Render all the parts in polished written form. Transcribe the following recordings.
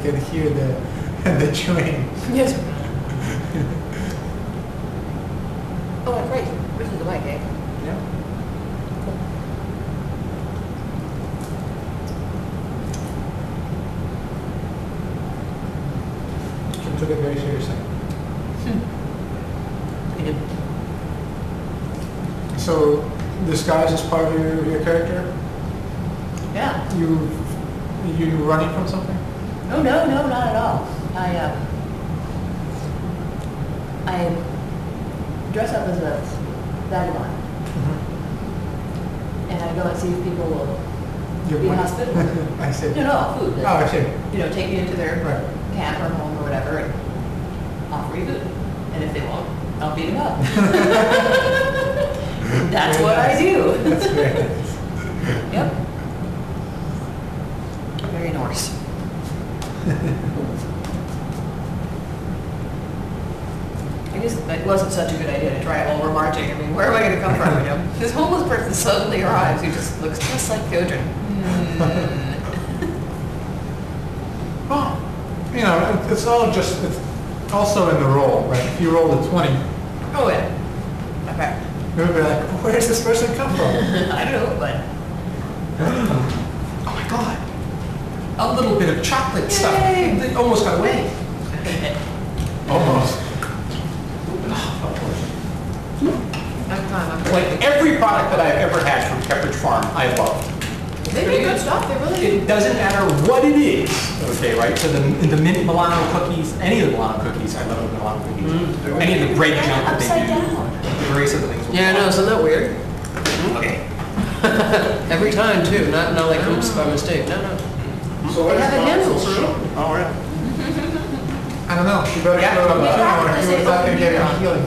can hear the chewing. Yes. Oh, that's right. This is the mic, eh? Yeah. Kim took it very seriously. We did. So, disguise is part of your character? Yeah. You running from something? Oh, no, not at all. I dress up as a vagabond, and I go and see if people will be hospitable. I see. No, food. Oh, I see. Take you into their Right. camp or home or whatever and offer you food. And if they won't, I'll beat them up. That's Very what nice. I do. That's very nice. Yep. Very Norse. I guess it wasn't such a good idea to try it while we're marching. I mean, where am I going to come from? This homeless person suddenly arrives who just looks just like Gudrun. Well, it's also in the roll, right? If you roll a 20, Oh, yeah. Okay. you'll be like, where does this person come from? I don't know, but... Oh my god. A little bit of chocolate stuff. Yay. They almost got away. Almost. Like every product that I've ever had from Pepperidge Farm, I love. They make good stuff. They really do. It doesn't matter what it is, okay, right? So the mint Milano cookies, any of the Milano cookies, I love the Milano cookies. Any of the bread junk that they Upside do, down. the various other things. Yeah, no, isn't that weird? Okay. Every time too, not like oops by mistake. No. So what They is have a handle for it. Oh, yeah. I don't know. You better Yeah. show up. Yeah. You're not going to get a healing.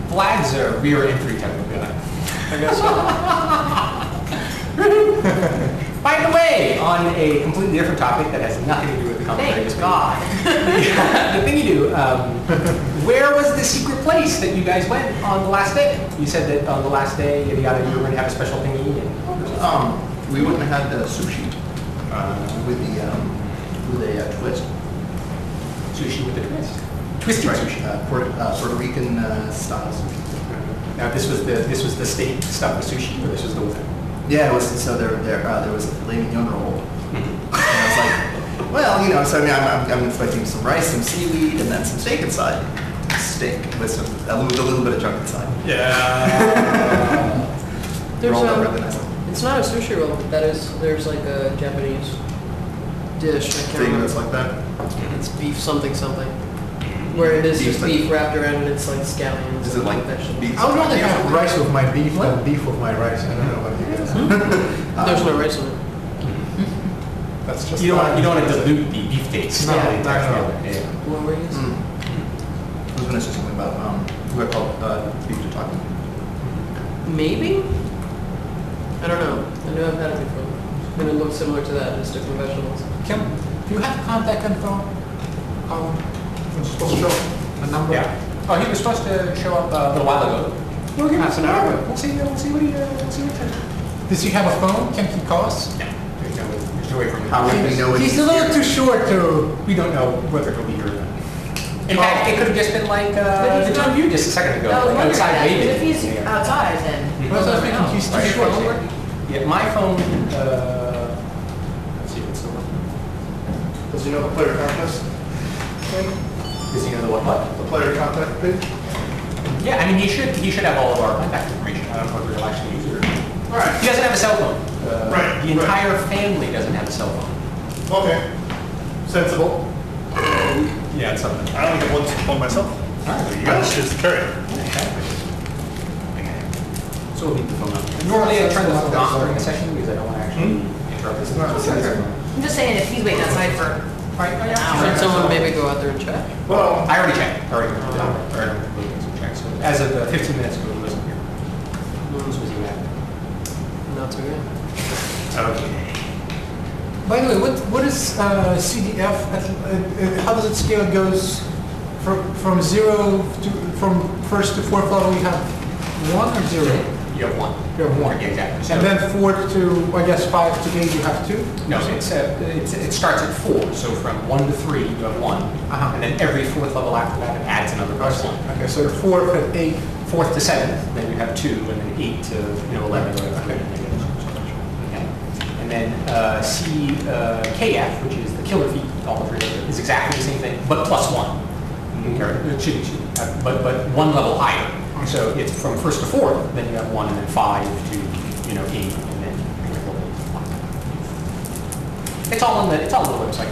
Flags are rear entry type of guy. I guess so. By the way, on a completely different topic that has nothing to do with the commentary. Thank God. The thing you do, where was the secret place that you guys went on the last day? You said that on the last day, yada yada, you were going to have a special thingy. And, We wouldn't have had the sushi with a twist. sushi with a twist. Twisted Right, sushi. Puerto Rican style sushi. Now this was the steak stuff with sushi, or this was the Yeah, it was. So there was a filet mignon roll, and I was like, well, so I mean, I'm expecting some rice, some seaweed, and then some steak inside. Steak with a little bit of junk inside. Yeah. There's Rolled up really nice. it's not a sushi roll, but there's like a Japanese dish. I can't Thing remember. that's like that. It's beef something. Where it is Beef just something. beef wrapped around and it's like scallions. Is it and like vegetables. beef? I would rather have rice with my beef than beef with my rice. I don't know what you guys. There's no rice in it. That's just. You don't want to dilute the beef taste. No, Yeah, not at all. yeah. What were you saying? I was going to say something about what I call beef tataki. Maybe? I don't know. I know I've had it before. And it looks similar to that, just different vegetables. Kim, do you have contact info? I'm supposed to show a number. Yeah. Oh, he was supposed to show up a little while ago. We'll give Half us an hour ago. We'll see what he says. Does he have a phone? Can he call us? No. There's no way from How would we know He's a little too short to. We don't know whether he'll be here or not. In fact, it could have just been like the two of you just a second ago, I was like wondering outside that, waiting. because if he's Yeah. outside, then... Well, I was thinking he's too Right. short. Yeah, my phone, let's see if it's still working. Does he know the player contest? Does he know the what? The player contact page? Yeah, I mean, he should have all of our contact information. I don't know if he'll actually use it or not. All right. He doesn't have a cell phone. Right, The entire family doesn't have a cell phone. Okay. Sensible. Yeah, it's something. I only have one myself. All right, there you I go. just choose to carry it. So we'll leave the phone on. Normally I turn the phone off during the session because I don't want to actually interrupt this. I'm just saying, if he's waiting outside for... Should someone maybe go out there and check? Well, I already checked. Already checked. So as of 15 minutes ago, he wasn't here. This was you at. Not so good. Okay. By the way, what is CDF? How does it scale? It goes from 0 to from first to fourth level. You have 1 or 0. You have one. You have one. Yeah, exactly. So, And then 4 to, I guess, 5 to 8, you have 2? no, it starts at 4. So from 1 to 3, you have 1. Uh-huh. And then every fourth level after that, it adds another plus 1. Okay, so 4th and 8. 4th to 7th, then you have 2, and then 8 to 11. Okay. And then KF, which is the killer feat, all three of it, is exactly the same thing, but plus 1. It should be, but 1 level higher. So it's from 1st to 4th, then you have 1, and then 5 to 8, and then it's all on the website.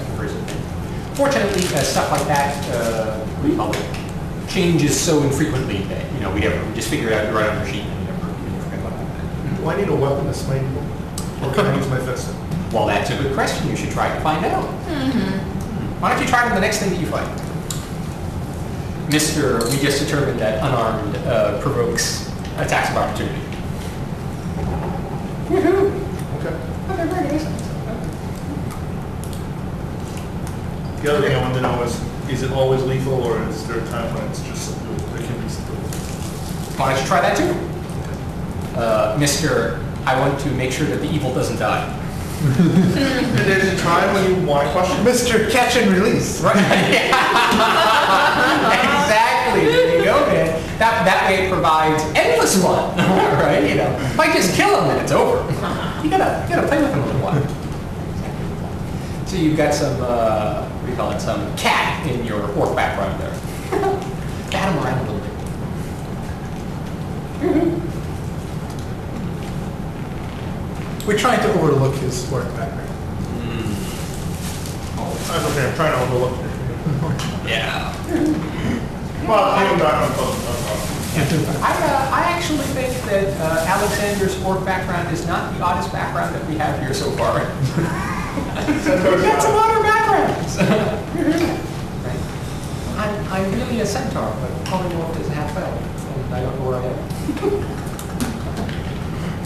Fortunately, stuff like that, what do you call it, changes so infrequently that we just figure it out right on your sheet and you never forget about that. Do I need a weapon to smite people? Or can I use my fist? Well, that's a good question. You should try to find out. Why don't you try on the next thing that you find? Mr. We just determined that unarmed provokes attacks of opportunity. Woohoo! Okay. Okay, very nice. The other thing I wanted to know is it always lethal or is there a time when it's just subdued? It can be subdued. Why don't you try that too? Mr. I want to make sure that the evil doesn't die. There's a time when you want to question. Mr. Catch and Release. Right? Exactly. There you go, man. That way it provides endless fun, right? If I just kill him, then it's over. You gotta play with him a little while. So you've got some, what do you call it? Some cat in your orc background there. Bat him around a little bit. We're trying to overlook his work background. That's okay, I'm trying to overlook it. Yeah. Well, I'm back on phone. I actually think that Alexander's orc background is not the oddest background that we have here so far. We've got some other backgrounds. Right. I'm really a centaur, but polymorph is half elf, and I don't know where I am.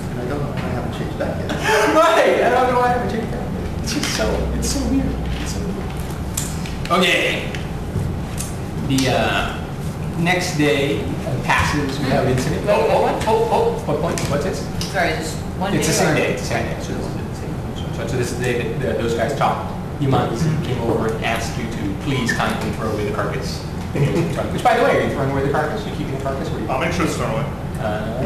And I don't know why I haven't changed back yet. Right, I don't know why I haven't changed that. It's just it's so weird. Okay. The next day passes without incident. Oh, what point? What's this? Sorry, just one day. It's the same or- day. It's the same day. So this is the day that those guys talked. Humans came over and asked you to please kindly throw away the carcass. Which, by the way, are you throwing away the carcass? Are you keeping the carcass? Or are you... I'll make sure it's thrown away.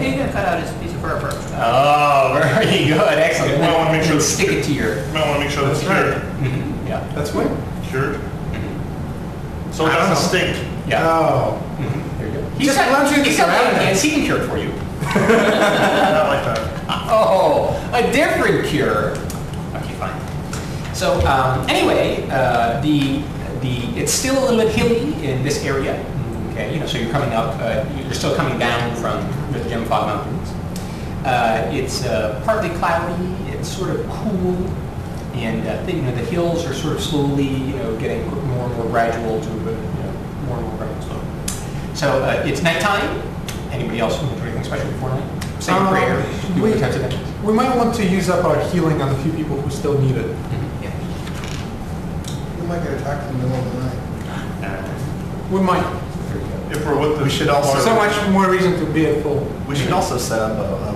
He's gonna cut out his piece of fur first. Oh, very good. Excellent. Well, I wanna make sure And it's- stick it to your... You might want to make sure that's cured. Yeah. That's what? Cured. So it doesn't stink. Yeah. Oh. There you go. Just plunge into he's got ceramics. and he can cure it for you. Not like that. Oh, a different cure. Okay, fine. So anyway, it's still a little bit hilly in this area. Okay, so you're coming up. You're still coming down from the Gem Fog Mountains. It's partly cloudy. It's sort of cool, and the hills are sort of slowly, getting more and more gradual to more and more gradual slope. So it's nighttime. Anybody else want to do anything special before night? Say a prayer. Do what types of things? We might want to use up our healing on the few people who still need it. Yeah. We might get attacked in the middle of the night. We might. If we're with the... We should also- So much more reason to be at full. We should also set up a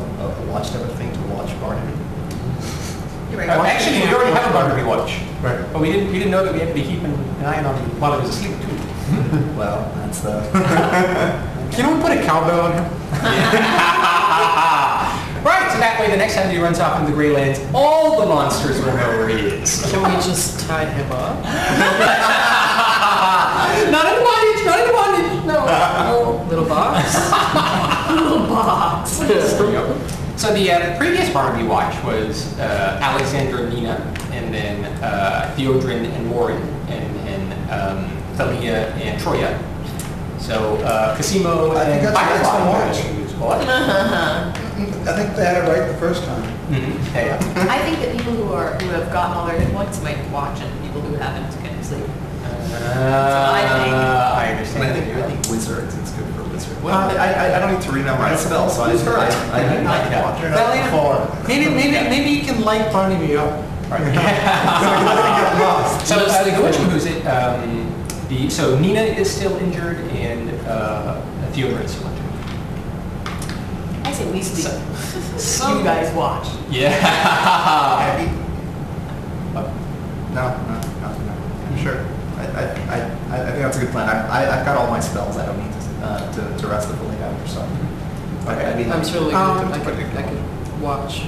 watchtower thing to watch Barnaby. You're right. Actually, we already have a Barnaby watch. Right. But we didn't know that we had to be keeping an eye on him while he was asleep too. Well, that's the... Can we put a cowbell on him? Right, so that way the next time he runs off into the Greylands, all the monsters will know where he is. Can we just tie him up? Not in the bondage, not in the bondage. No. Little box? Little box. So the previous Barnaby watch was Alexander and Nina, and then Theodrin and Morin, and Thalia and Troya. So Cosimo I think and that's an excellent watch. What? I think they had it right the first time. Yeah. I think that people who have gotten all their hit points might watch, and people who haven't can sleep. I And understand. I think wizards, it's good for wizards. Well, I don't need to remember spells, so I like to watch. Maybe you can light Barnaby up. So the Gwitchman, who's it? So Nina is still injured, and Theodora is still injured. I say say we sleep. Some- You guys watch. Yeah. Happy? No. Sure. I think that's a good plan. I've got all my spells. I don't need to rest it the late hour, so. I'd be I'm happy. certainly good. I could watch.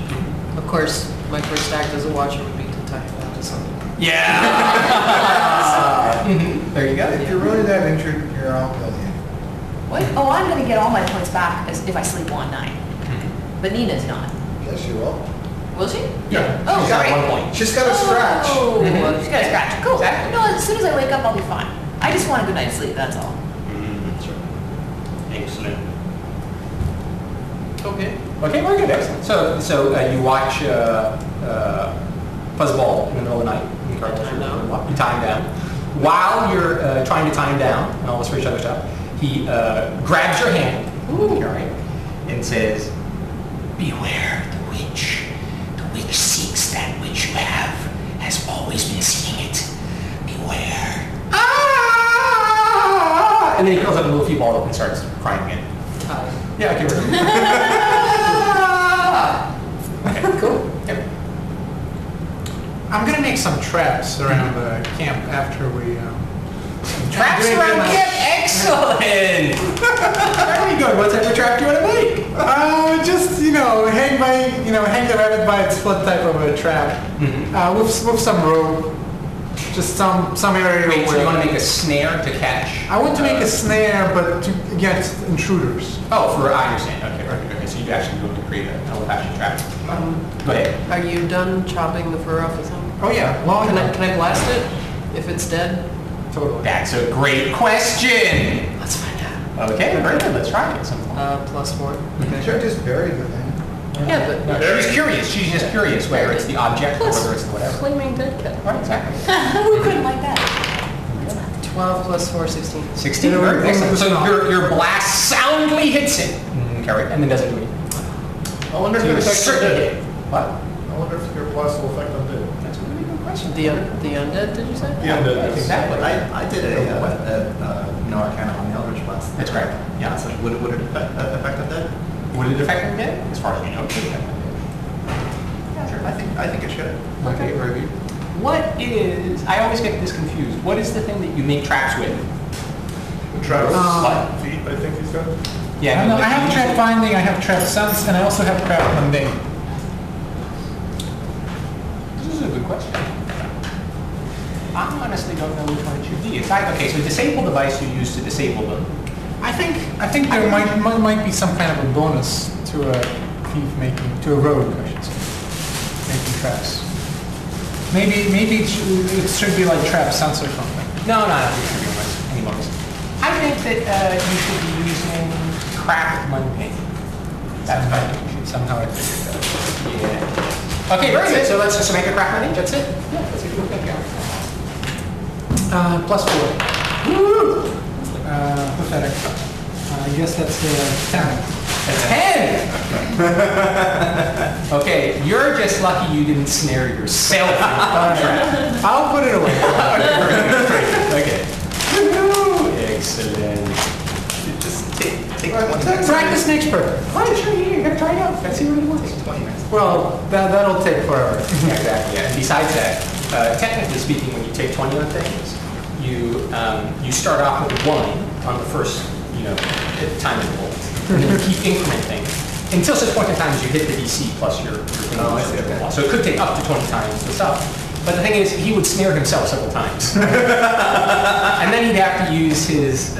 Of course, my first act as a watcher would be to tie it down to something. Yeah. There you go. If you're really that injured, I'll tell you. What? Oh, I'm gonna get all my points back if I sleep one night. But Nina's not. Yes, you will. Will she? Yeah. Oh, She's got great. 1 point. She's got a scratch. Oh, she's got a scratch. Cool. Exactly. No, as soon as I wake up, I'll be fine. I just want a good night's sleep, that's all. Excellent. Okay. Okay, very good, excellent. So you watch Fuzzball in the middle of the night. You Time down. You tie him down. While you're trying to tie him down and all this rich other stuff, he grabs your hand, all right, and says, "Beware the witch. The witch seeks that which you have, has always been seeking it. Beware." Ah! And then he curls up a little feet ball up and starts crying again. Tie. Yeah, okay, we're okay, cool. Yep. I'm gonna make some traps around the camp after we. Traps around camp, excellent! Very good. What type of trap do you want to make? Just hang the rabbit by its foot type of a trap. With some rope, just some area Wait, so where you want to make a snare to catch? I want to make a snare, but against intruders. Oh, I understand. Okay. So you're actually going to create an old-fashioned trap. Go ahead. Are you done chopping the fur off of him? Oh yeah, long Can I enough. blast it if it's dead? Totally. That's a great question. Let's find out. Okay, very good. Let's try it at some point. +4. You should have just buried the thing. Yeah, but No, she's curious. She's just curious whether it's the object or whether it's the whatever. flaming dead cat. Right, exactly. Who couldn't like that? 12 + 4, 16. 16, You know, very excellent. So everything your blast soundly hits it. Okay, right, and then doesn't do anything. I wonder if So it you affects certainly undead. hit. What? I wonder if your blast will affect undead. That's a really good question. The undead, did you say? Yeah, undead. Exactly. I did Arcana on the Eldritch Blast. That's correct. Yeah. So would it affect undead? Would it affect him dead? As far as we know, it could affect him Yeah, sure. I think it should. dead. Okay, very good. What is, I always get this confused, what is the thing that you make traps with? Trap What? feet, I think he's got. I know, I have trap finding, I have trap sense, and I also have trap mundane. This is a good question. I honestly don't know which one it should be. It's like, okay, so disable device you use to disable them. I think there might be some kind of a bonus to a thief to a rogue, I should say, making traps. Maybe it should be like trap sense or something. No, it should be any bonus. I think that you should be using craft mundane. That's what I think you should somehow I figured that. Yeah. Okay, very good. So let's just make a craft mundane. That's it. Yeah, that's a good thing. +4. Woo! Pathetic. I guess that's 10. That's 10. Okay, you're just lucky you didn't snare yourself. I'll put it away. Okay. Woo-hoo! Excellent. Just take one. Practice next person. Right, sure, you gotta try it out. Let's see what it works. 20 minutes. Well, that'll take forever. Yeah, exactly. Yeah. And besides that, technically speaking, when you take 20 on things, you start off with 1 on the first, time interval, and then you keep incrementing until such point in time as you hit the DC plus your thing. Oh, I see, okay. So it could take up to 20 times this up. But the thing is, he would snare himself several times, and then he'd have to use his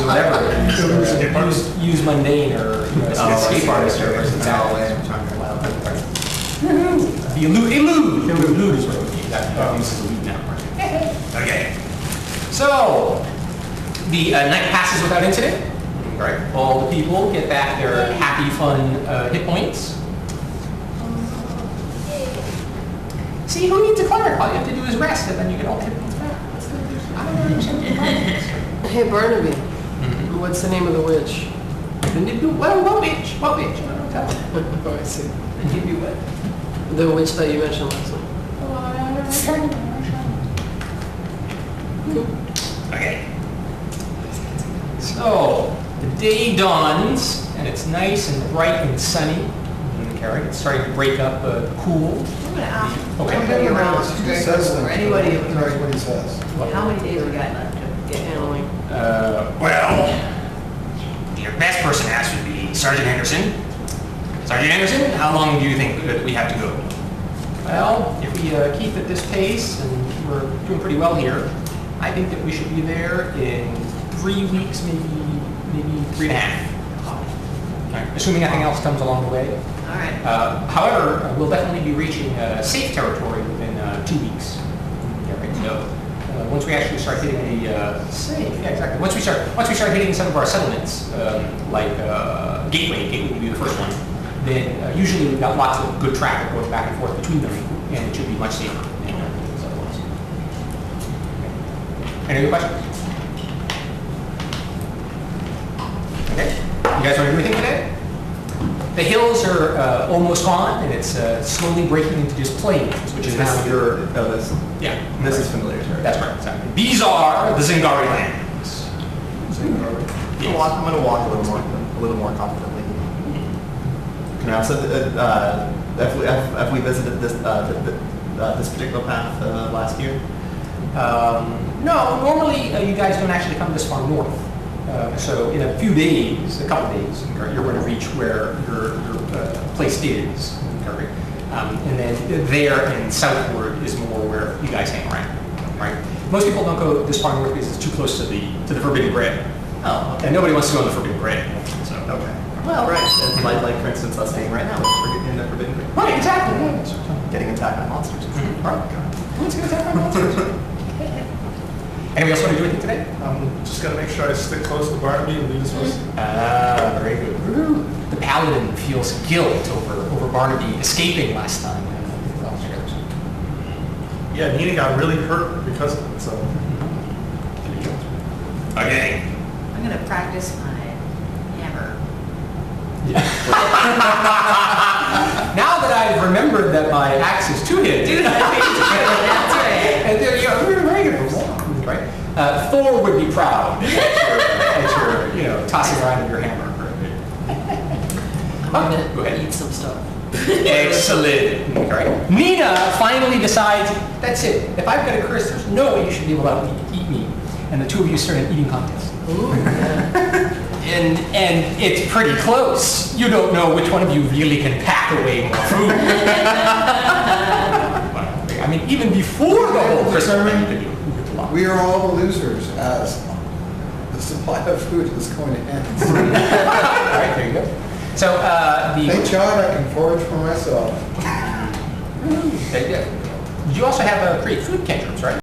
whatever, use mundane or escape artist or the elude is what it would be. That uses elude now. Okay. So the night passes without incident. Right. All the people get back their happy, fun hit points. See, who needs a cleric? All you have to do is rest, and then you get all the hit points back. That's good. I don't understand the problem. Hey, Barnaby. What's the name of the witch? Well, what witch? What witch? I don't tell. Oh, I see. And give you what? The witch that you mentioned last time. Okay. So, the day dawns, and and it's nice and bright and sunny. Okay, right? It's starting to break up, cool. I'm gonna ask Okay. everybody around, He says or them. anybody, He knows what he says. how many days we got left to get Handling. Well, your best person to ask would be Sergeant Anderson. Sergeant Anderson, how long do you think that we have to go? Well, if we keep at this pace, and we're doing pretty well here, I think that we should be there in 3 weeks, maybe 3.5. Right. Assuming nothing else comes along the way. All right. However, we'll definitely be reaching safe territory within 2 weeks. Yeah, right. So once we actually start hitting the safe, yeah, exactly. Once we start hitting some of our settlements, like Gateway would be the first one. Then usually we've got lots of good traffic going back and forth between them, and it should be much safer. Any other questions? Okay. You guys want to do anything today? The hills are almost gone, and it's slowly breaking into just plains, which is This now is your, oh, this, yeah. this is familiar territory. That's right, exactly. These are the Zingari Lands. I'm gonna walk a little more confidently. Now, so have we visited this this particular path last year? No, normally you guys don't actually come this far north. So in a few days, a couple days, you're going to reach where your place is. Okay? And then there and southward is more where you guys hang around. Right? Most people don't go this far north because it's too close to the Forbidden Grid. Oh, okay. And nobody wants to go on the Forbidden Grid. So. Okay. Well, right. And like for instance, us staying right now in the Forbidden Grid. Right, exactly. Yeah. Getting attacked by monsters. Mhm. Right. Let's get attacked by monsters. Anybody else want to do anything today? Just gotta make sure I stick close to Barnaby and lead us first. Very good. The paladin feels guilt over Barnaby escaping last time. Yeah, Nina got really hurt because of it, so. Okay. I'm gonna practice my hammer. Now that I've remembered that my axe is two-handed, That's right. and there you are, very good. Right? Thor would be proud as you're tossing around your hammer. I'm Go gonna ahead. eat some stuff. Excellent. Right. Nina finally decides, that's it. If I've got a curse, there's no way you should be able to eat me. And the two of you start an eating contest. Ooh, yeah. And it's pretty close. You don't know which one of you really can pack away more food. I mean, even before the whole Christmas thing, you could do a lot. We are all losers as the supply of food is going to end. All right, there you go. So Thank God I can forage for myself. you also have create food cantrips, right?